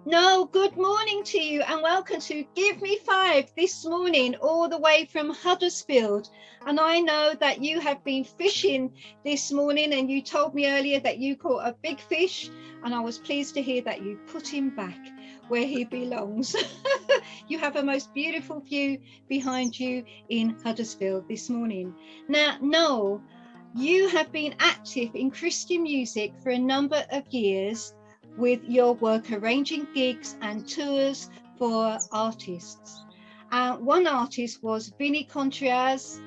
No, good morning to you and welcome to Give Me Five this morning, all the way from Huddersfield. And I know that you have been fishing this morning and you told me earlier that you caught a big fish, and I was pleased to hear that you put him back where he belongs. You have a most beautiful view behind you in Huddersfield this morning. Now, Noel, you have been active in Christian music for a number of years, with your work arranging gigs and tours for artists. One artist was Vinnie Contreras,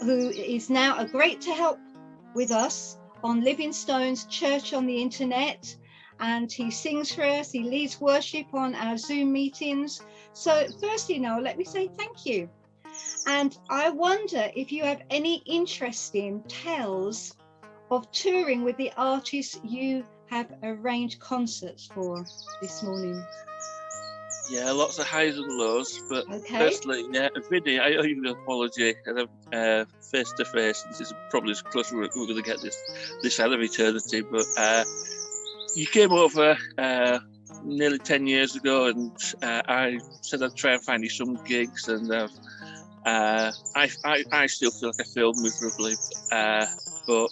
who is now a great to help with us on Livingstone's Church on the Internet. And he sings for us, he leads worship on our Zoom meetings. So firstly, Noel, let me say thank you. And I wonder if you have any interesting tales of touring with the artists you have arranged concerts for this morning. Yeah, lots of highs and lows, but firstly, Vinny, I owe you an apology, and face to face. This is probably as close as we're going to get this side of eternity. But you came over nearly 10 years ago, and I said I'd try and find you some gigs, and I still feel like I failed miserably, but.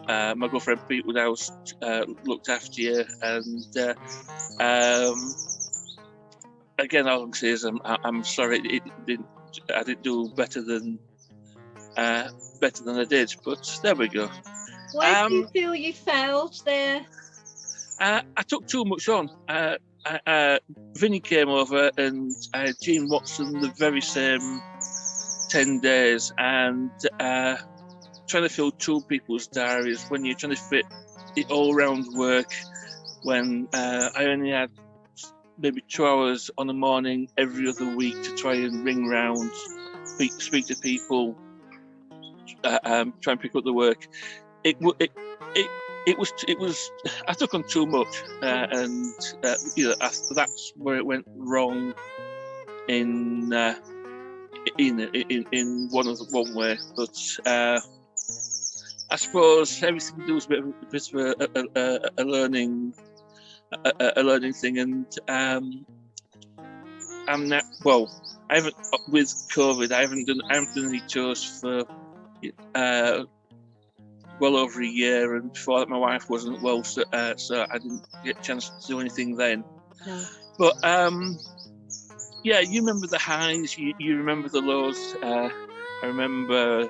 My girlfriend Pete Woodhouse looked after you, and again, all I can say is I'm sorry I didn't do better than I did, but there we go. Why do you feel you failed there? I took too much on. Vinny came over, and Gene Watson the very same 10 days, and trying to fill two people's diaries when you're trying to fit it all round work, when I only had maybe 2 hours on a morning every other week to try and ring round, speak to people, try and pick up the work. It was I took on too much, and that's where it went wrong in one way, but I suppose everything to do is a bit of a learning thing, and I'm not I haven't, with COVID, I haven't done any tours for well over a year, and before that my wife wasn't well, so I didn't get a chance to do anything then. No. But yeah, you remember the highs, you remember the lows. I remember.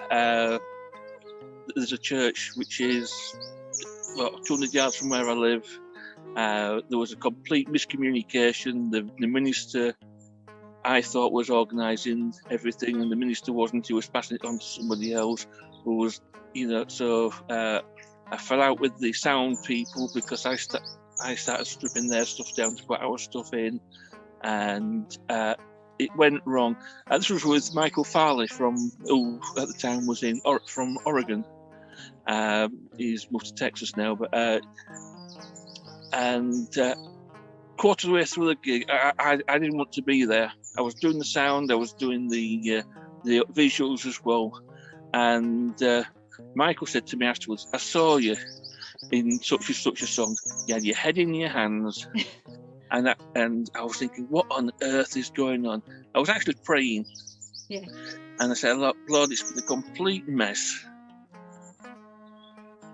There's a church which is 200 yards from where I live. There was a complete miscommunication. The minister, I thought, was organising everything, and the minister wasn't. He was passing it on to somebody else who was, so I fell out with the sound people because I started stripping their stuff down to put our stuff in, and it went wrong. This was with Michael Farley, who at the time was from Oregon. He's moved to Texas now, but quarter of the way through the gig, I didn't want to be there. I was doing the sound, I was doing the visuals as well, and Michael said to me afterwards, "I saw you in such and such a song. You had your head in your hands." And I was thinking, what on earth is going on? I was actually praying. Yeah. And I said, "Look, Lord, it's been a complete mess.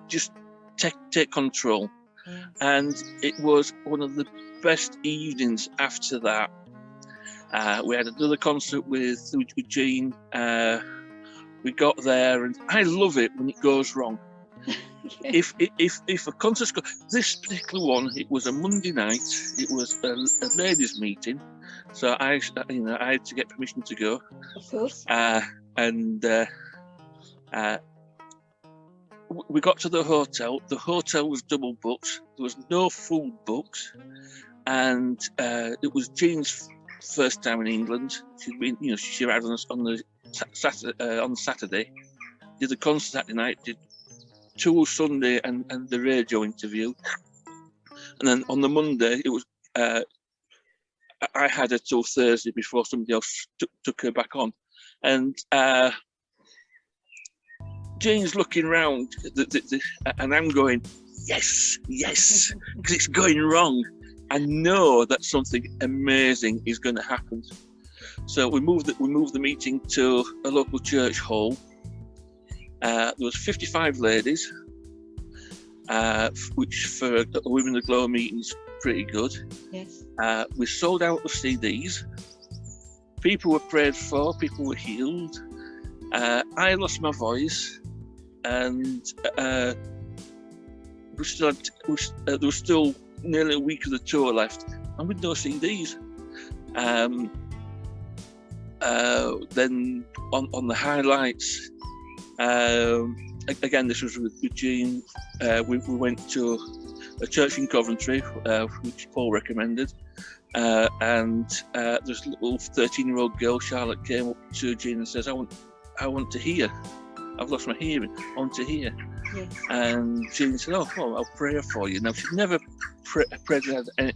Just take control." Yeah. And it was one of the best evenings after that. We had another concert with Jeannie. We got there, and I love it when it goes wrong. Yeah. If a concert's this particular one, it was a Monday night. It was a ladies' meeting, so I had to get permission to go. Of course. We got to the hotel. The hotel was double booked. There was no food booked, and it was Jean's first time in England. She'd been, she arrived on the Saturday. Did the concert Saturday night. Did 2 Sunday and the radio interview, and then on the Monday it was. I had her till Thursday before somebody else took her back on, and Jane's looking round, and I'm going, yes, because it's going wrong. I know that something amazing is going to happen. So we moved the meeting to a local church hall. There was 55 ladies, which for a Women of Glow meeting's pretty good. Yes. We sold out of CDs. People were prayed for. People were healed. I lost my voice, and there was still nearly a week of the tour left, and with no CDs. Then on the highlights, again, this was with Jeannie. We went to a church in Coventry, which Paul recommended, and this little 13-year-old girl, Charlotte, came up to Jeannie and says, I want to hear. I've lost my hearing. I want to hear. Yes. And Jeannie said, oh, well, I'll pray for you. Now, she'd never prayed and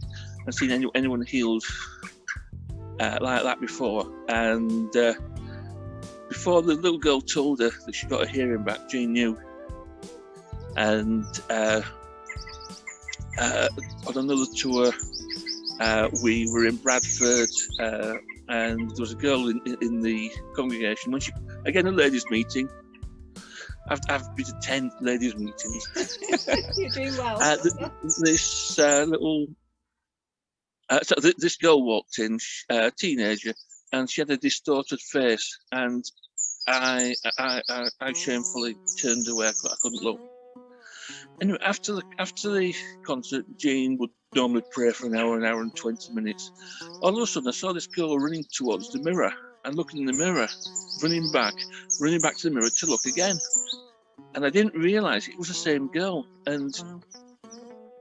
seen anyone healed like that before. And before the little girl told her that she got her hearing back, Jeannie knew. And on another tour, we were in Bradford, and there was a girl in the congregation. When again, a ladies' meeting. I've been to 10 ladies' meetings. You're doing well. This this girl walked in, a teenager, and she had a distorted face, and I shamefully turned away. I couldn't look. Anyway, after the concert, Jean would normally pray for an hour and 20 minutes. All of a sudden, I saw this girl running towards the mirror and looking in the mirror, running back to the mirror to look again. And I didn't realise it was the same girl, and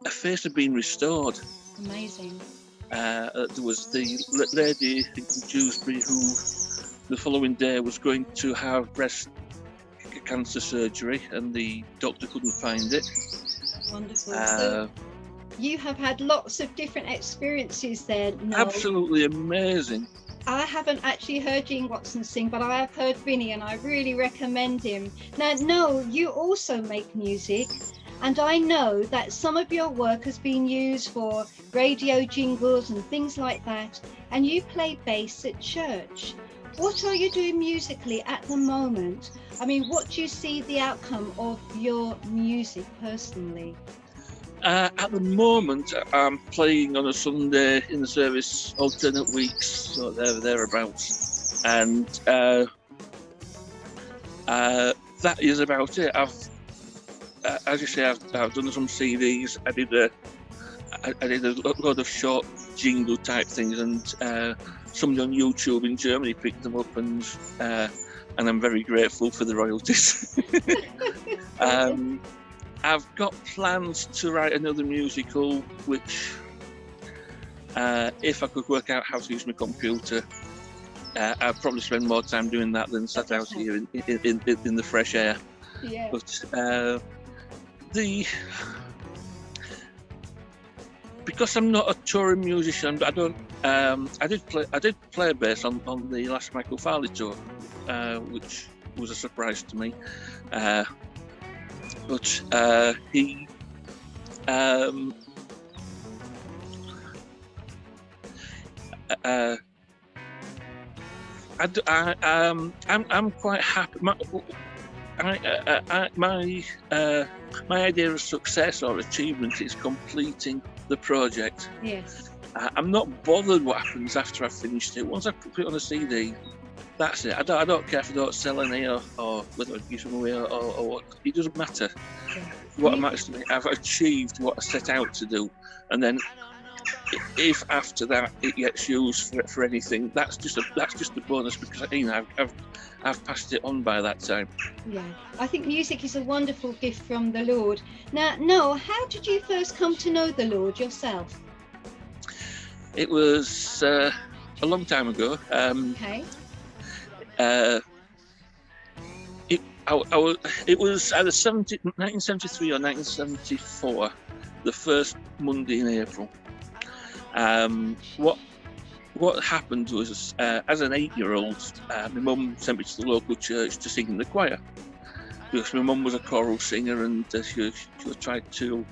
her face had been restored. Amazing. There was the lady in Dewsbury who the following day was going to have breast cancer surgery, and the doctor couldn't find it. Wonderful. So you have had lots of different experiences there, Noel. Absolutely amazing. I haven't actually heard Gene Watson sing, but I have heard Vinny, and I really recommend him. Now, Noel, you also make music, and I know that some of your work has been used for radio jingles and things like that, and you play bass at church. What are you doing musically at the moment? I mean, what do you see the outcome of your music personally? At the moment, I'm playing on a Sunday in the service, alternate weeks, so thereabouts, and that is about it. As you say, I've done some CDs. I did a lot of short jingle type things, and somebody on YouTube in Germany picked them up, and I'm very grateful for the royalties. I've got plans to write another musical, which, if I could work out how to use my computer, I'd probably spend more time doing that than sat out here in the fresh air. Yeah. But because I'm not a touring musician, I don't. I did play bass on the last Michael Farley tour, which was a surprise to me. But he, I'm quite happy. My idea of success or achievement is completing the project. Yes. I'm not bothered what happens after I've finished it. Once I put it on a CD, that's it. I don't care if I don't sell any or whether I give them away or what. It doesn't matter. Yeah. What matters to me, I've achieved what I set out to do, and then if after that it gets used for anything, that's just a bonus, because I've passed it on by that time. Yeah, I think music is a wonderful gift from the Lord. Now, Noel, how did you first come to know the Lord yourself? It was a long time ago. Okay. It was either 1973 or 1974, the first Monday in April. What happened was, as an 8-year-old, my mum sent me to the local church to sing in the choir, because my mum was a choral singer, and she tried to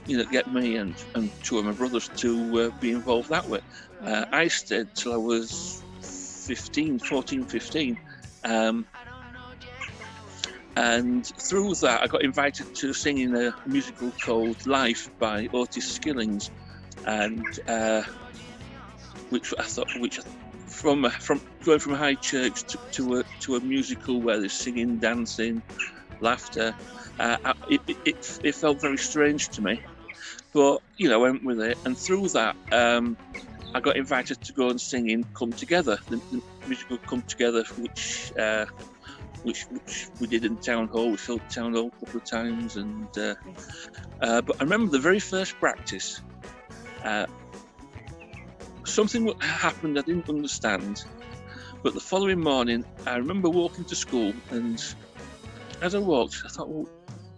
get me and two of my brothers to be involved that way. I stayed till I was 15. And through that, I got invited to sing in a musical called Life by Otis Skillings, and which from going from high church to a musical where there's singing, dancing, laughter, it felt very strange to me. But I went with it, and through that, I got invited to go and sing in Come Together, the musical Come Together, which we did in Town Hall. We filled Town Hall a couple of times, and but I remember the very first practice. Something happened I didn't understand, but the following morning I remember walking to school, and as I walked, I thought, well,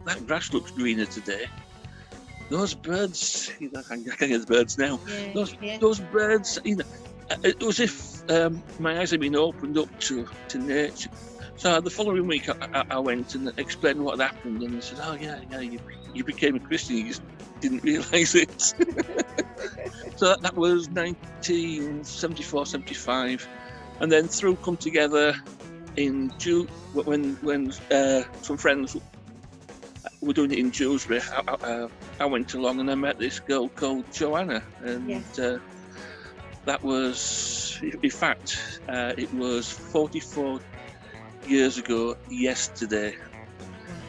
that grass looks greener today. Those birds, I can hear the birds now. Yeah, those birds, it was if my eyes had been opened up to nature. So the following week, I went and explained what had happened, and they said, "Oh yeah, you became a Christian, you just didn't realise it." So that was 1974, 75, and then through Come Together in June, when some friends were doing it in Dewsbury, I went along and I met this girl called Joanna, and that was, in fact, it was 44 years ago yesterday,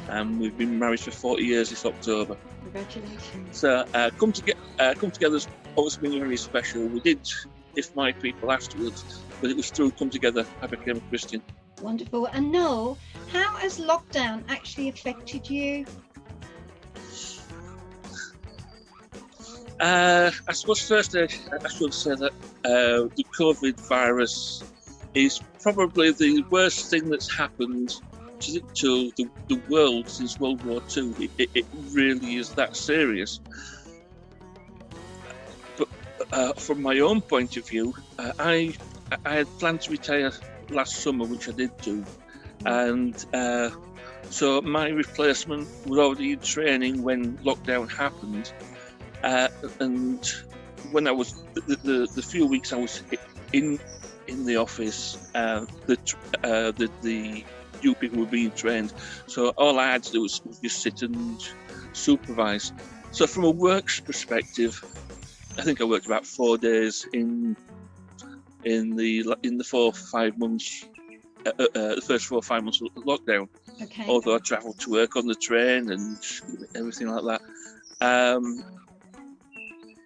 and we've been married for 40 years this October. Congratulations. So Come Together's always been very special. We did If My People afterwards, but it was through Come Together I became a Christian. Wonderful. And Noel, how has lockdown actually affected you? I suppose first I should say that the COVID virus is probably the worst thing that's happened to the world since World War II. It really is that serious. But from my own point of view, I had planned to retire last summer, which I did do, and so my replacement was already in training when lockdown happened, and when I was the few weeks I was in the office, the new people were being trained, so all I had to do was just sit and supervise. So from a works perspective, I think I worked about 4 days in the 4 or 5 months, the first 4 or 5 months of lockdown. Okay. Although I travelled to work on the train and everything like that.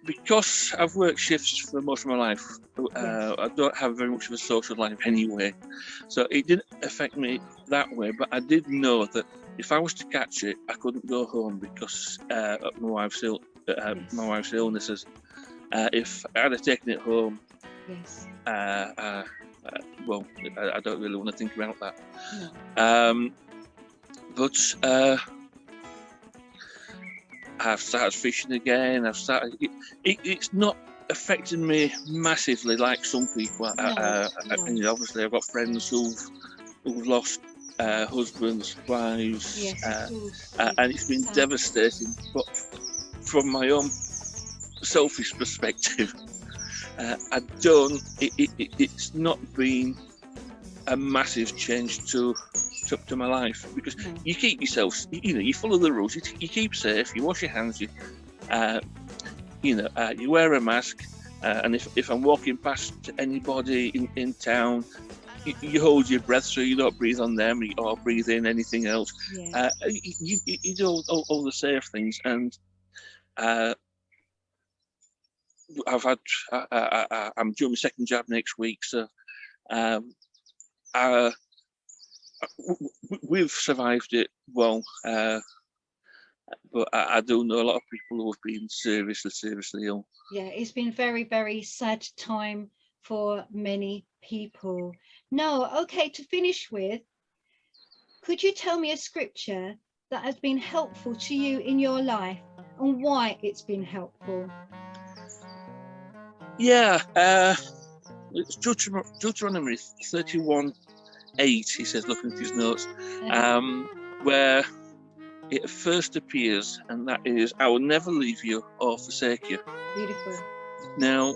Because I've worked shifts for most of my life, I don't have very much of a social life anyway, so it didn't affect me that way. But I did know that if I was to catch it, I couldn't go home because of my wife's illnesses. If I had taken it home, well, I don't really want to think about that. No. But I've started fishing again. It's not affecting me massively like some people. No. Obviously, I've got friends who've lost husbands, wives, and it's been devastating. But from my own selfish perspective, it's not been a massive change to my life, because you keep yourself, you follow the rules, you keep safe, you wash your hands, you wear a mask, and if I'm walking past anybody in town, you hold your breath so you don't breathe on them or breathe in anything else. You do all the safe things, and I'm doing my second jab next week, so we've survived it well, but I do know a lot of people who have been seriously ill. Yeah, it's been very, very sad time for many people. No, okay, to finish with, could you tell me a scripture that has been helpful to you in your life and why it's been helpful? Yeah, it's Deuteronomy 31:8, he says, looking at his notes, where it first appears, and that is, I will never leave you or forsake you. Beautiful. Now,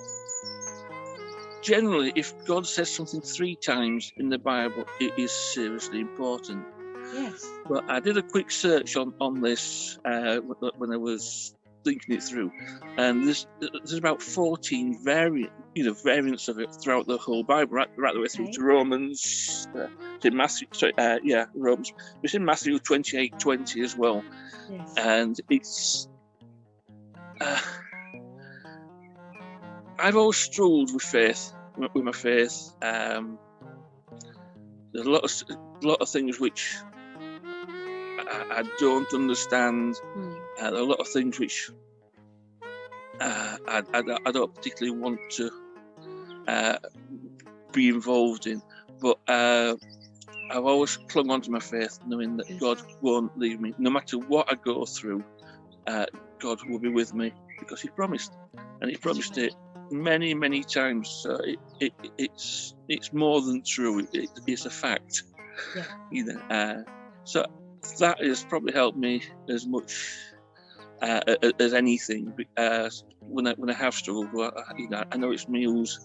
generally, if God says something 3 times in the Bible, it is seriously important. Yes. But I did a quick search on this when I was thinking it through, and there's about 14 variants of it throughout the whole Bible, right the way through to Romans. It's in Matthew, Romans. It's in Matthew 28:20 as well. Yes. And it's I've always struggled with my faith. There's a lot of things which I don't understand. There are a lot of things which I don't particularly want to be involved in. But I've always clung on to my faith, knowing that God won't leave me. No matter what I go through, God will be with me, because He promised. And He promised it many, many times. So it's more than true. It's a fact. Yeah. So that has probably helped me as much as anything. When I have struggled, I know it's me who's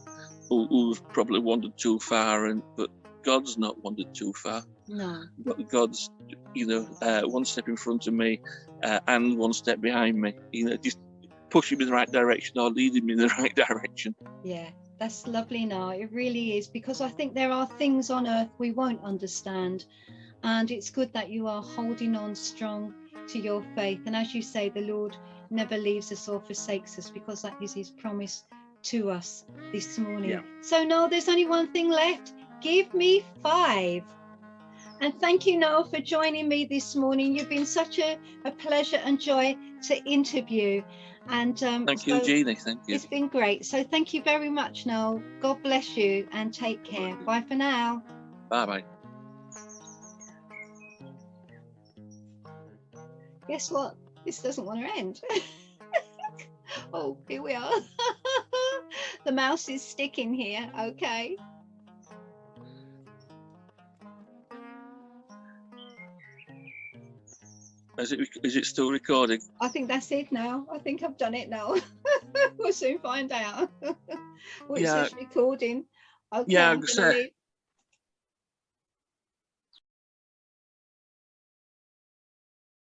probably wandered too far, but God's not wandered too far. No. But God's, one step in front of me and one step behind me. Just pushing me in the right direction or leading me in the right direction. Yeah, that's lovely, Noel. It really is, because I think there are things on earth we won't understand, and it's good that you are holding on strong to your faith. And as you say, the Lord never leaves us or forsakes us, because that is His promise to us this morning. Yeah. So Noel, there's only one thing left. Give me 5. And thank you, Noel, for joining me this morning. You've been such a pleasure and joy to interview. And thank you, Jeannie. Thank you. It's been great. So thank you very much, Noel. God bless you and take care. Bye for now. Bye-bye. Guess what? This doesn't want to end. Oh, here we are. The mouse is sticking here. Okay. Is it still recording? I think that's it now. I think I've done it now. We'll soon find out. It says recording. Okay, yeah, I'm gonna leave.